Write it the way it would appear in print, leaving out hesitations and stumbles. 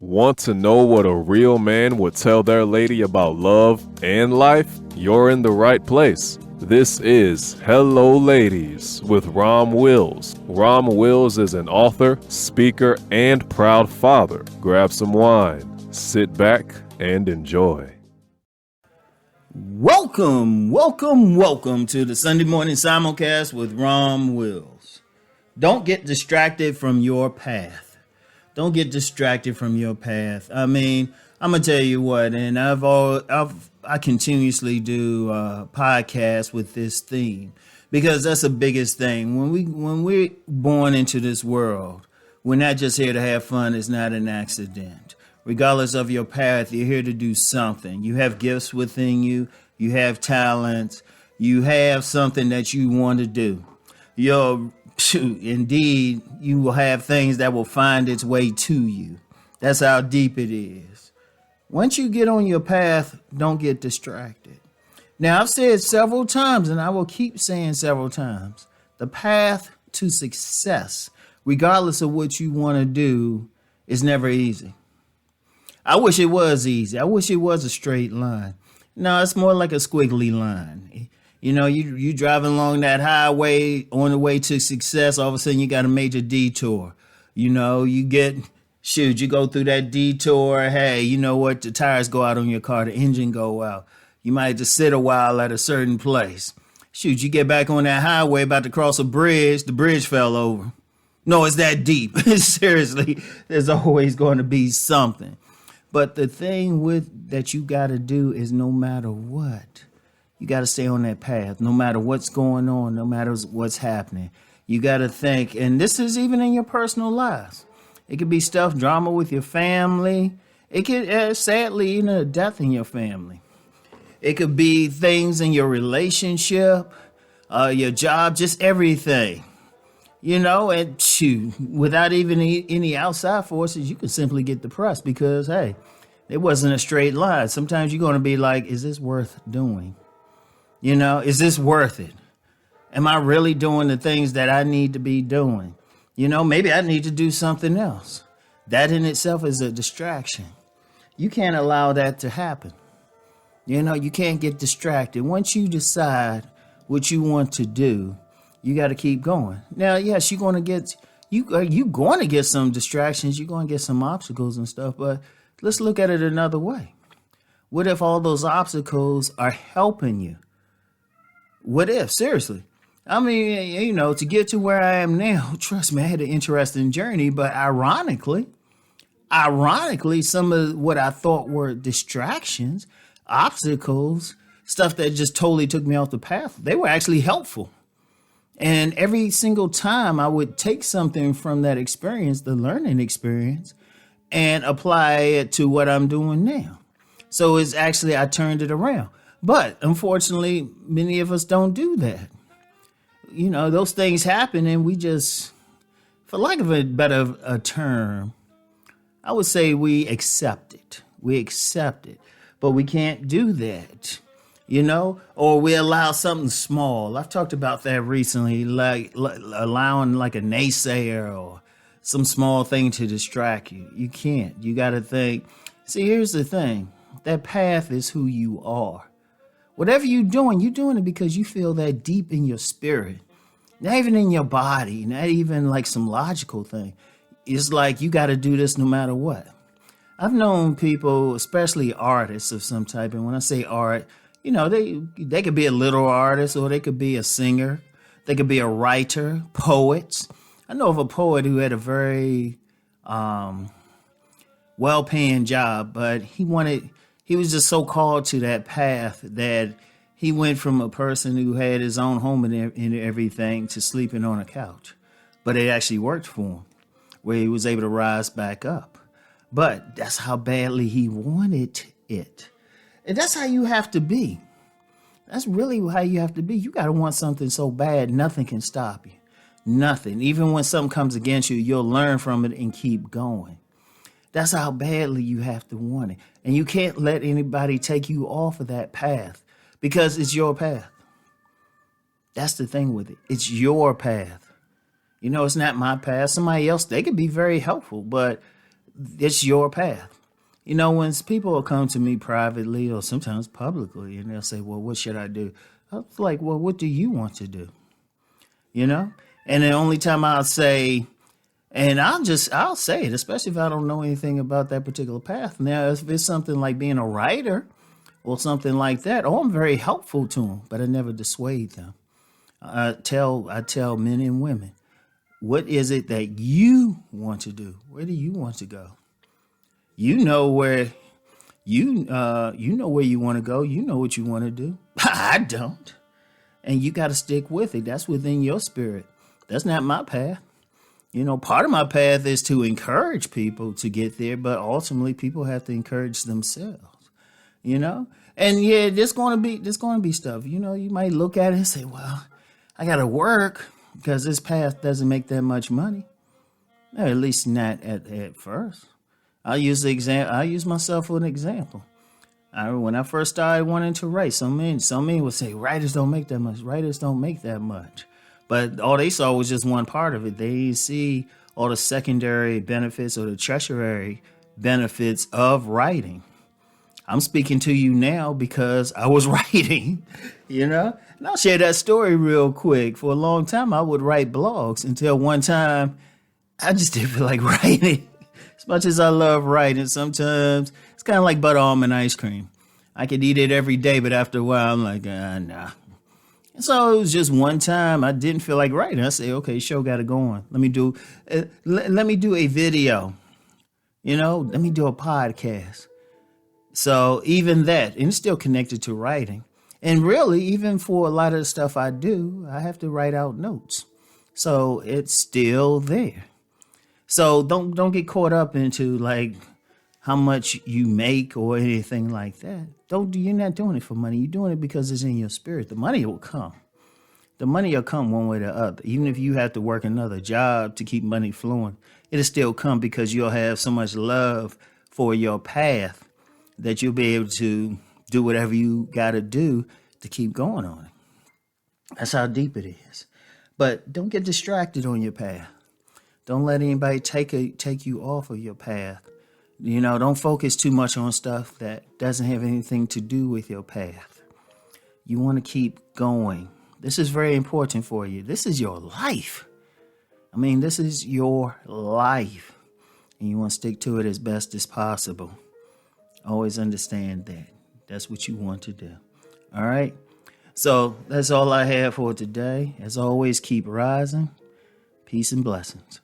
Want to know what a real man would tell their lady about love and life? You're in the right place. This is Hello Ladies with Rom Wills. Rom Wills is an author, speaker, and proud father. Grab some wine, sit back, and enjoy. Welcome to the Sunday morning simulcast with Rom Wills. Don't get distracted from your path. Don't get distracted from your path. I mean, I'm gonna tell you what, and I continuously do podcasts with this theme because that's the biggest thing. When we're born into this world, we're not just here to have fun. It's not an accident. Regardless of your path, you're here to do something. You have gifts within you. You have talents. You have something that you want to do. Indeed, you will have things that will find its way to you. That's how deep it is. Once you get on your path, don't get distracted. Now, I've said several times, and I will keep saying several times, the path to success, regardless of what you want to do, is never easy. I wish it was easy. I wish it was a straight line. No, it's more like a squiggly line. You know, you driving along that highway on the way to success, all of a sudden you got a major detour. You know, you go through that detour. Hey, you know what? The tires go out on your car, the engine go out. You might just sit a while at a certain place. You get back on that highway about to cross a bridge, the bridge fell over. No, it's that deep. Seriously, there's always going to be something. But the thing that you got to do is no matter what, you got to stay on that path, no matter what's going on, no matter what's happening. You got to think, and this is even in your personal lives. It could be stuff, drama with your family. It could, sadly, death in your family. It could be things in your relationship, your job, just everything. You know, and without even any outside forces, you can simply get depressed because, hey, it wasn't a straight line. Sometimes you're going to be like, is this worth doing? You know, is this worth it? Am I really doing the things that I need to be doing? You know, maybe I need to do something else. That in itself is a distraction. You can't allow that to happen. You know, you can't get distracted. Once you decide what you want to do, you got to keep going. Now, yes, you're going to get some distractions. You're going to get some obstacles and stuff. But let's look at it another way. What if all those obstacles are helping you? What if? Seriously. I mean, you know, to get to where I am now, trust me, I had an interesting journey. But ironically, some of what I thought were distractions, obstacles, stuff that just totally took me off the path, they were actually helpful. And every single time I would take something from that experience, the learning experience, and apply it to what I'm doing now. So it's actually, I turned it around. But unfortunately, many of us don't do that. You know, those things happen and we just, for lack of a better term, I would say we accept it. We accept it. But we can't do that. You know, or we allow something small. I've talked about that recently, like allowing like a naysayer or some small thing to distract you. You can't. You got to think. See, here's the thing. That path is who you are. Whatever you're doing it because you feel that deep in your spirit. Not even in your body, not even like some logical thing. It's like you got to do this no matter what. I've known people, especially artists of some type, and when I say art, you know, they could be a literal artist or they could be a singer. They could be a writer, poets. I know of a poet who had a very well-paying job, but he was just so called to that path that he went from a person who had his own home and everything to sleeping on a couch. But it actually worked for him, where he was able to rise back up. But that's how badly he wanted it. And that's how you have to be. That's really how you have to be. You got to want something so bad, nothing can stop you. Nothing. Even when something comes against you, you'll learn from it and keep going. That's how badly you have to want it. And you can't let anybody take you off of that path because it's your path. That's the thing with it. It's your path. You know, it's not my path. Somebody else, they could be very helpful, but it's your path. You know, when people will come to me privately or sometimes publicly and they'll say, well, what should I do? I was like, well, what do you want to do? You know? And the only time I'll say, and I'll say it, especially if I don't know anything about that particular path. Now, if it's something like being a writer or something like that, I'm very helpful to them, but I never dissuade them. I tell men and women, what is it that you want to do? Where do you want to go? You know where you know where you want to go. You know what you want to do. I don't. And you got to stick with it. That's within your spirit. That's not my path. You know, part of my path is to encourage people to get there, but ultimately people have to encourage themselves. You know? And yeah, there's going to be stuff. You know, you might look at it and say, well, I got to work because this path doesn't make that much money. No, at least not at first. I'll use myself for an example. When I first started wanting to write, some men would say, writers don't make that much. Writers don't make that much. But all they saw was just one part of it. They didn't see all the secondary benefits or the tertiary benefits of writing. I'm speaking to you now because I was writing, you know? And I'll share that story real quick. For a long time, I would write blogs until one time I just didn't feel like writing. As much as I love writing, sometimes it's kind of like butter almond ice cream. I could eat it every day, but after a while, I'm like, nah. And so it was just one time I didn't feel like writing. I said, okay, show got to go on. Let me do a video. You know, let me do a podcast. So even that, and it's still connected to writing. And really, even for a lot of the stuff I do, I have to write out notes. So it's still there. So don't get caught up into like how much you make or anything like that. You're not doing it for money. You're doing it because it's in your spirit. The money will come. The money will come one way or the other. Even if you have to work another job to keep money flowing, it'll still come because you'll have so much love for your path that you'll be able to do whatever you got to do to keep going on it. That's how deep it is. But don't get distracted on your path. Don't let anybody take you off of your path. You know, don't focus too much on stuff that doesn't have anything to do with your path. You want to keep going. This is very important for you. This is your life. I mean, this is your life. And you want to stick to it as best as possible. Always understand that. That's what you want to do. All right? So that's all I have for today. As always, keep rising. Peace and blessings.